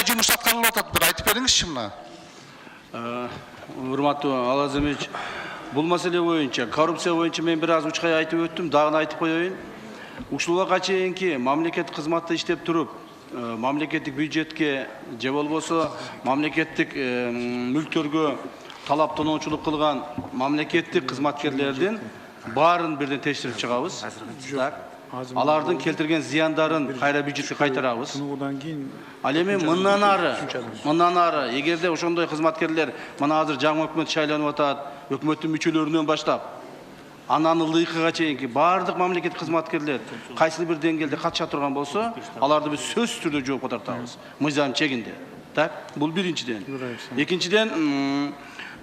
Кандай жумуш аткарылып атат, бир айтып бериңизчи мына. Урматтуу Алазымович, бул маселе боюнча, коррупция боюнча мен бир аз учкай айтып өттүм, дагы айтып коеюн. Ушул убакка чейинки мамлекет кызматта иштеп туруп, мамлекеттик бюджетке же болбосо мамлекеттик мүлктөргө талаптануучулук кылган мамлекеттик кызматкерлердин баарын бирден текшерип чыгабыз. Алардын келтирген зыяндарын кайра бюджетке кайтарабыз. Ал эми мындан ары, эгерде ошондой кызматкерлер мына азыр жаңы өкмөт шайланып атат, өкмөттүн мүчөлөрүнөн баштап анан ылдыйкыга чейинки баардык мамлекеттик кызматкерлер кайсы бир деңгээлде катыша турган болсо, аларды биз сөзсүз түрдө жоопко тартабыз. Мыйзам чегинде. Так, бул биринчиден. Экинчиден,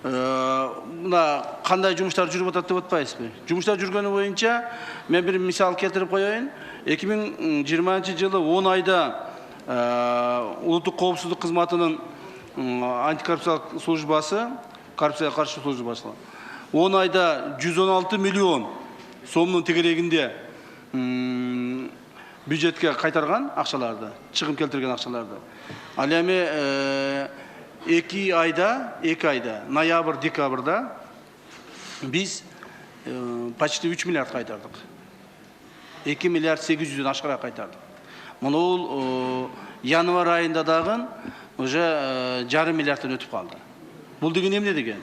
мына кандай жумуштар жүрүп атат деп атпайсызбы? Жумуштар жүргөнү боюнча мен бир мисал келтирип коеюн. 2020-жылы 10 айда улуттук коопсуздук кызматынын антикоррупциялык службасы, коррупцияга каршы службасы 10 айда 116 миллион сомдун тегерегинде бюджетке кайтарган акчаларды, чыгым келтирген акчаларды. Ал эми 2 айда, ноябрь, декабрда biz почти 3 миллиард кайтардык. 2 миллиард 800'дөн ашкараак кайтардык. Муну январь айында дагы уже жарым миллиардтан өтүп калды. Бул деген эмне деген?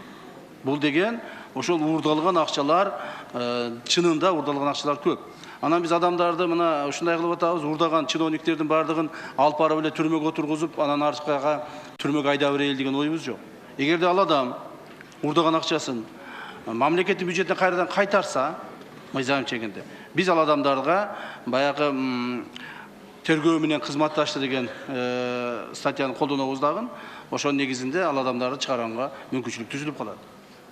Бул деген ошол уурдалган акчалар, чынында уурдалган акчалар көп. Анан биз адамдарды мына ушундай кылып атабыз, уурдаган чиновниктердин баардыгын алып барып эле түрмөгө отургузуп, анан аркага түрмөгө айдап берели деген оюбуз жок. Эгерде ал адам уурдаган акчасын мамлекеттик бюджеттен кайрадан кайтарса, мыйзам чегинде, биз ал адамдарга баягы тергөө менен кызматташты деген статьяны колдонобуз дагы, ошонун негизинде ал адамдарды чыгарганга мүмкүнчүлүк түзүлүп калат.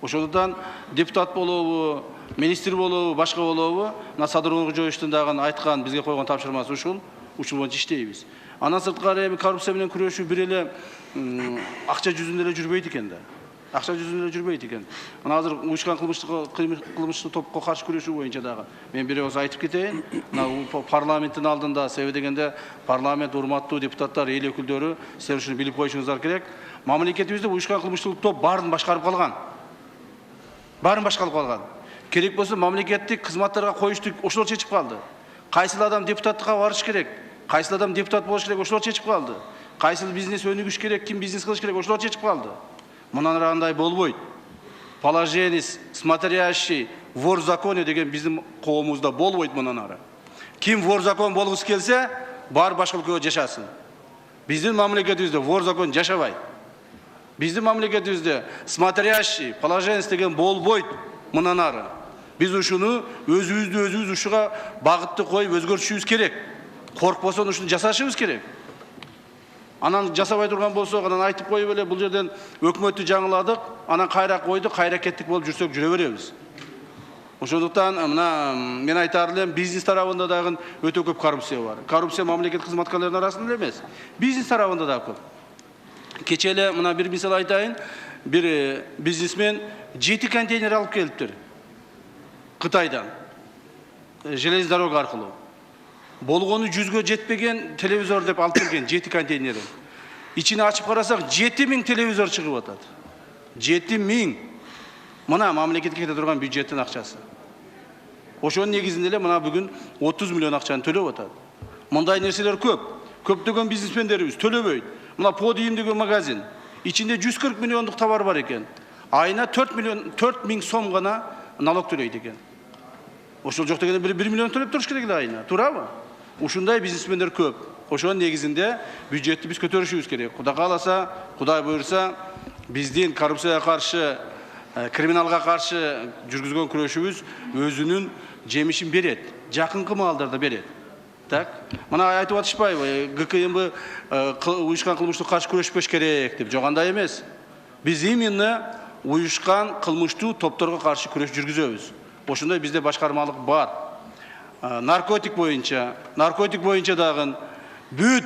Ошондуктан депутат болобу, министр болобу, башка болобу, мына Садыр Кожоевичтин дагы айткан, бизге койгон тапшырмасы ушул боюнча иштейбиз. Андан сырткары эми коррупция менен күрөшүү бир эле акча жүзүндө эле жүрбөйт экен да. Акча жүзүндө эле жүрбөйт экен. Мына азыр уюшкан кылмыштык топко каршы күрөшүү боюнча дагы мен бир өз айтып кетейин. Мына парламенттин алдында, себеби дегенде парламент урматтуу депутаттар, эл өкүлдөрү, силер ушуну билип коюшуңуздар керек. Мамлекетибизде уюшкан кылмыштык топ баарын башкарып калган. Керек болсо мамлекеттик кызматтарга коюшту ошолор чечип калды. Кайсыл адам депутаттыкка барыш керек, кайсыл адам депутат болуш керек, ошолор чечип калды. Кайсыл бизнес өнүгүш керек, ким бизнес кылыш керек, ошолор чечип калды. Мындан ары андай болбойт. Положенец, смотрящий, вор в законе деген биздин коомубузда болбойт мындан ары. Ким вор закон болгусу келсе, бар башка өлкөгө жашасын. Биздин мамлекетибизде вор закон жашабайт. Биздин мамлекетибизде смотрящий, положенец деген болбойт мындан ары. Биз ушуну өзүбүз ушуга багытты коюп өзгөртүшүбүз керек. Коркпосон ушуну жасашыбыз керек. Анан жасабай турган болсок, анан айтып коюп эле бул жерден өкмөттү жаңыладык, анан кайра койдук, кайра кеттик болуп жүрсөк жүрө беребиз. Ошондуктан мына мен айтар элем, бизнес тарабында дагы өтө көп коррупция бар. Коррупция мамлекет кызматкерлеринин арасында эмес, бизнес тарабында да көп. Кече эле мына бир мисал айтайын, бир бизнесмен 7 контейнер алып келиптир Кытайдан, железный дорога аркылуу. Болгону 100гө жетпеген телевизор деп алып келген 7 контейнерин. Ичини ачып карасак 7000 телевизор чыгып атат. 7000. Мына мамлекетке кете турган бюджеттин акчасы. Ошонун негизинде эле мына бүгүн 30 миллион акчаны төлөп атат. Мындай нерселер көп. Көптөгөн бизнесмендерибиз төлөбөйт. Мына Подиум деген магазин. Ичинде 140 миллиондук товар бар экен. Айына 4000 сом гана налог төлөйт экен. Ошол жок дегенде 1 миллион төлөп туруш керек эле айына. Туурабы? Ушундай бизнесмендер көп. Ошонун негизинде бюджетти биз көтөрүшүбүз керек. Кудай кааласа, Кудай буйрса, биздин коррупцияга каршы, криминалга каршы жүргүзгөн күрөшүбүз өзүнүн жемишин берет. Жакынкы маалдарда берет. Так? Мына айтып атышпайбы, ГКМБ уюшкан кылмыштыкка каршы күрөшпөш керек деп. Жок, андай эмес. Биз именно уюшкан кылмыштуу топторго каршы күрөш жүргүзөбүз. Ошондой бизде башкармалык бар. Наркотик боюнча дагы бүт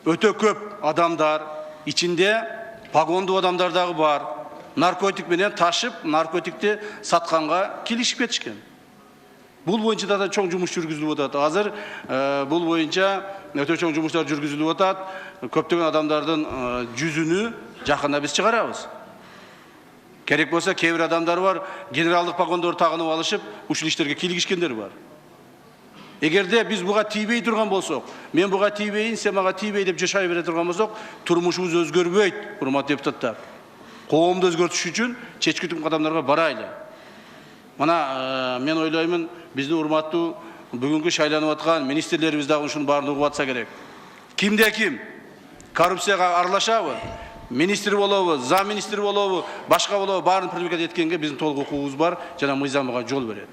өтө көп адамдар, ичинде погондуу адамдар дагы бар. Наркотик менен ташып, наркотикти сатканга келишип кетишкен. Бул боюнча да чоң жумуш жүргүзүлүп атат. Азыр бул боюнча өтө чоң жумуштар жүргүзүлүп атат. Көптөгөн адамдардын жүзүнү жакында биз чыгарабыз. Керек болса кээ бир адамдар бар, генералдык погондорду тагынып алышып, ушул иштерге кийлигишкендер бар. Эгерде биз буга тийбей турган болсок, мен буга тийбейин, сен мага тийбей деп жашай бере турган болсок, турмушубуз өзгөрбөйт, урматтуу депутаттар. Коомду өзгөртүш үчүн чечкитим кадамдарга барайлы. Мына мен ойлоймун, биздин урматтуу бүгүнкү шайланып аткан министрлерибиз дагы ушунун баарын угуп атса керек. Кимде ким коррупцияга аралашабы, министр болобу, зам министр болобу, башка болобу, баарын привлекать эткенге биздин толук укугубуз бар жана мыйзам буга жол берет.